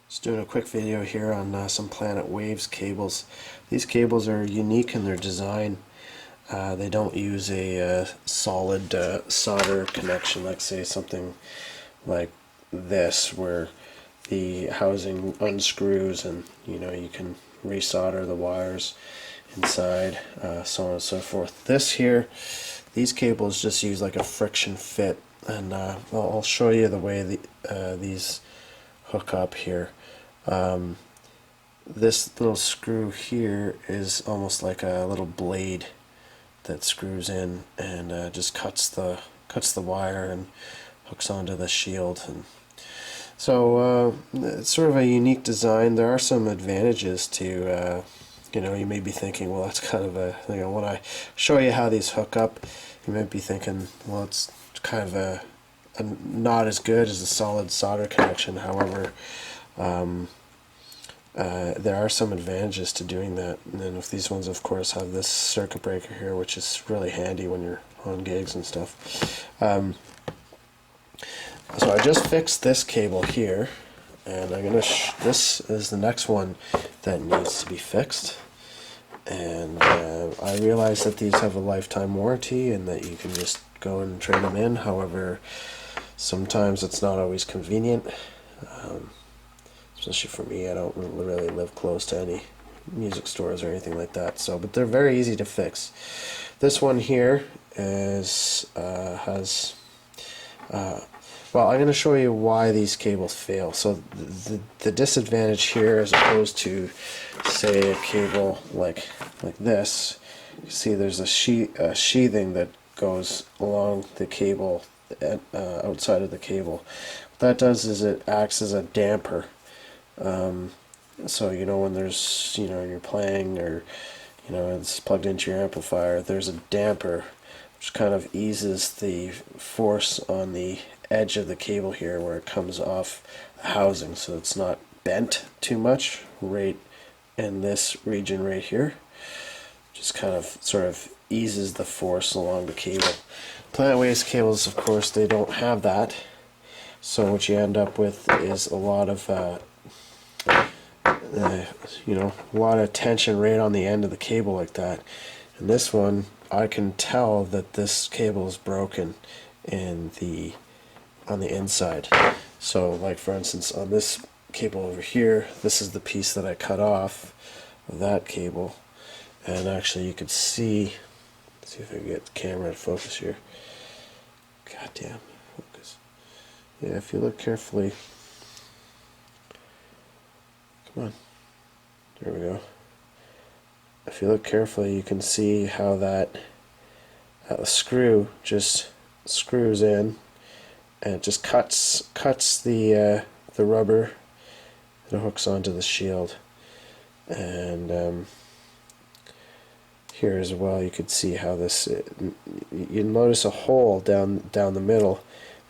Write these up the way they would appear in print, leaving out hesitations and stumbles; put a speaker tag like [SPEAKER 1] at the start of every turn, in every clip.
[SPEAKER 1] Just doing a quick video here on some Planet Waves cables. These cables are unique in their design. They don't use a solid solder connection, like say something like this, where the housing unscrews and you can resolder the wires inside, so on and so forth. These cables just use like a friction fit, and I'll show you the way these hook up here. This little screw here is almost like a little blade that screws in and just cuts the wire and hooks onto the shield. And so it's sort of a unique design. There are some advantages to you may be thinking, well, that's kind of when I show you how these hook up, you might be thinking, well, it's kind of a not as good as a solid solder connection. However, there are some advantages to doing that. And then if these ones, of course, have this circuit breaker here, which is really handy when you're on gigs and stuff. So I just fixed this cable here, and I'm gonna this is the next one that needs to be fixed. And I realize that these have a lifetime warranty and that you can just go and trade them in. However, sometimes it's not always convenient, especially for me. I don't really live close to any music stores or anything like that. So, but they're very easy to fix. This one here is well, I'm going to show you why these cables fail. So the disadvantage here, as opposed to, say, a cable like this, you see there's a sheathing that goes along the cable, outside of the cable. What that does is it acts as a damper. So when there's you're playing, or it's plugged into your amplifier, there's a damper which kind of eases the force on the edge of the cable here where it comes off the housing, so it's not bent too much right in this region right here. Just kind of sort of eases the force along the cable. Planet Waves cables, of course, they don't have that, so what you end up with is a lot of a lot of tension right on the end of the cable like that. And this one, I can tell that this cable is broken on the inside. So, like for instance, on this cable over here, this is the piece that I cut off of that cable, and actually you could see. Let's see if I can get the camera to focus here. Goddamn, focus. Yeah, if you look carefully. Come on. There we go. If you look carefully, you can see how that screw just screws in, and it just cuts the rubber that hooks onto the shield. And here as well, you could see how this. You notice a hole down the middle,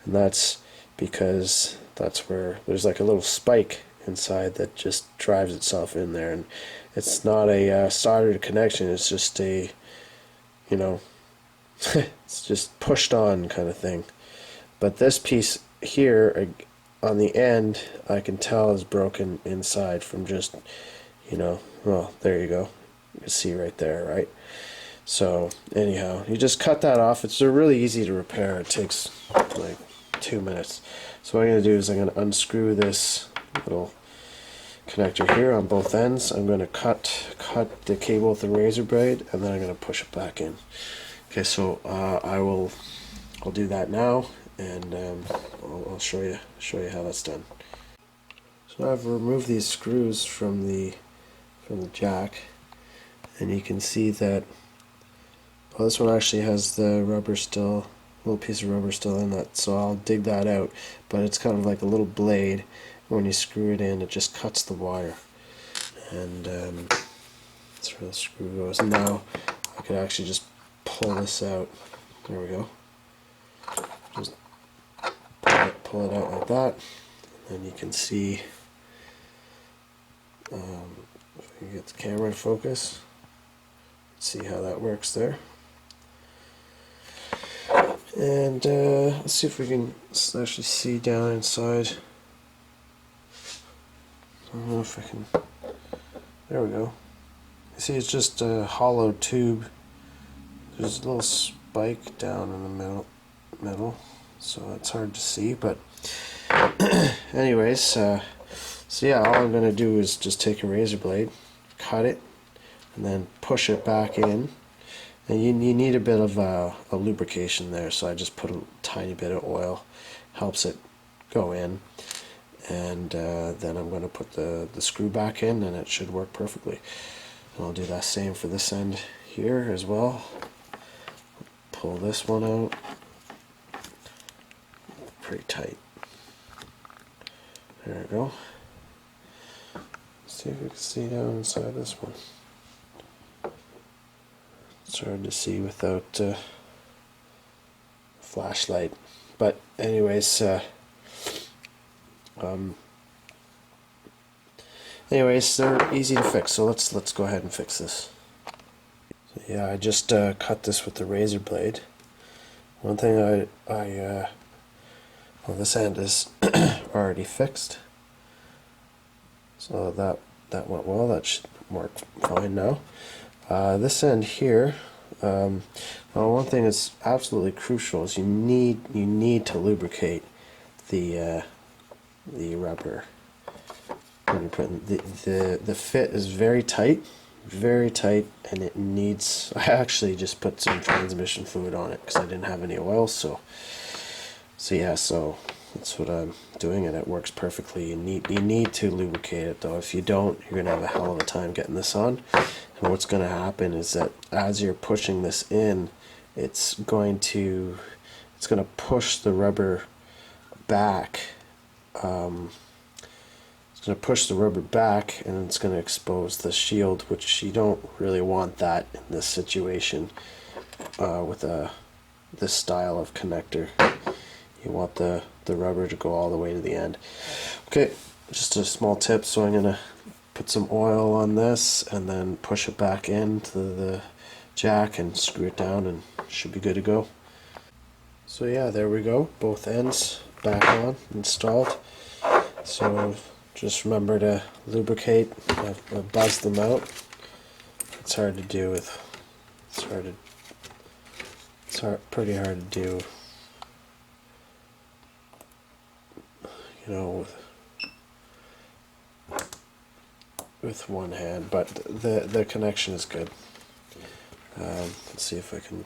[SPEAKER 1] and that's because that's where there's like a little spike inside that just drives itself in there, and it's not a soldered connection. It's just a it's just pushed on kind of thing. But this piece here on the end, I can tell is broken inside from just well, there you go, you can see right there, right? So anyhow, you just cut that off. It's really easy to repair. It takes like 2 minutes. So what I'm going to do is I'm going to unscrew this little connector here on both ends. I'm going to cut the cable with the razor blade, and then I'm going to push it back in. Okay, so I'll do that now, and I'll show you how that's done. So I've removed these screws from the jack, and you can see that this one actually has the rubber still, a little piece of rubber still in that, so I'll dig that out. But it's kind of like a little blade. When you screw it in, it just cuts the wire, and that's where the screw goes. And now I could actually just pull this out. There we go. Just pull it out like that, and then you can see. If I can get the camera in focus, see how that works there. And let's see if we can actually see down inside. I don't know if I can. There we go. You see, it's just a hollow tube. There's a little spike down in the middle, so it's hard to see. But anyways, so yeah, all I'm gonna do is just take a razor blade, cut it, and then push it back in. And you need a bit of a lubrication there, so I just put a tiny bit of oil, helps it go in. And then I'm going to put the screw back in, and it should work perfectly. And I'll do that same for this end here as well. Pull this one out. Pretty tight. There we go. Let's see if we can see down inside this one. It's hard to see without flashlight. But anyways, they're easy to fix, so let's go ahead and fix this. So yeah, I just cut this with the razor blade. One thing well, this end is already fixed, so that went well. That should work fine now. This end here, well, one thing that's absolutely crucial is you need to lubricate the rubber. When you put the fit is very tight, and it needs. I actually just put some transmission fluid on it because I didn't have any oil. So yeah, so that's what I'm doing, and it works perfectly. You need to lubricate it though. If you don't, you're gonna have a hell of a time getting this on. And what's gonna happen is that as you're pushing this in, it's gonna push the rubber back. It's going to push the rubber back, and it's going to expose the shield, which you don't really want that in this situation with this style of connector. You want the rubber to go all the way to the end. Okay, just a small tip. So I'm going to put some oil on this and then push it back into the jack and screw it down, and it should be good to go. So yeah, there we go. Both ends back on, installed. So just remember to lubricate. I've buzzed them out. It's hard to do with. Pretty hard to do. You know, with one hand, but the connection is good. Let's see if I can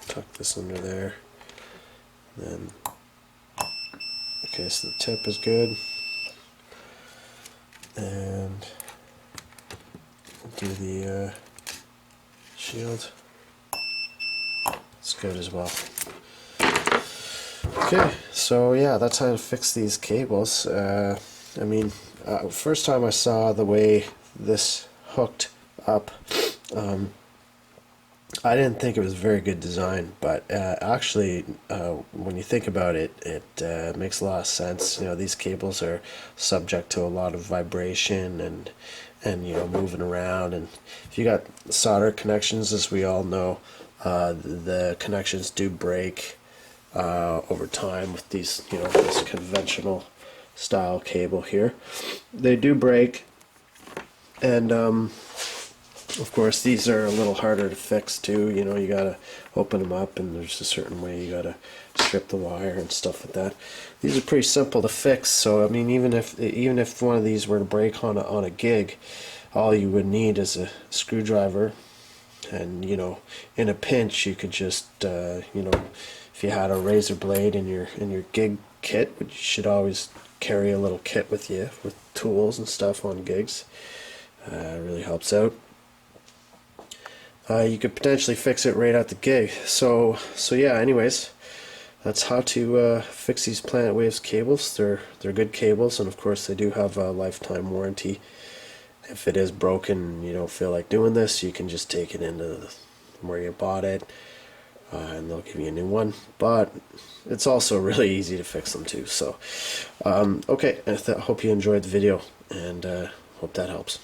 [SPEAKER 1] tuck this under there. Then, okay, so the tip is good. And do the shield. It's good as well. Okay, so yeah, that's how to fix these cables. I mean, first time I saw the way this hooked up, I didn't think it was a very good design, but actually, when you think about it, it makes a lot of sense. You know, these cables are subject to a lot of vibration and you know, moving around. And if you got solder connections, as we all know, the connections do break over time with these, you know, this conventional style cable here. They do break, and of course, these are a little harder to fix too. You know, you gotta open them up, and there's a certain way you gotta strip the wire and stuff like that. These are pretty simple to fix. So I mean, even if one of these were to break on a gig, all you would need is a screwdriver, and you know, in a pinch, you could just you know, if you had a razor blade in your gig kit, which you should always carry a little kit with you with tools and stuff on gigs, it really helps out. You could potentially fix it right at the gig. So yeah, anyways, that's how to fix these Planet Waves cables. They're good cables, and of course they do have a lifetime warranty. If it is broken and you don't feel like doing this, you can just take it into where you bought it, and they'll give you a new one. But it's also really easy to fix them too. So okay, I hope you enjoyed the video, and hope that helps.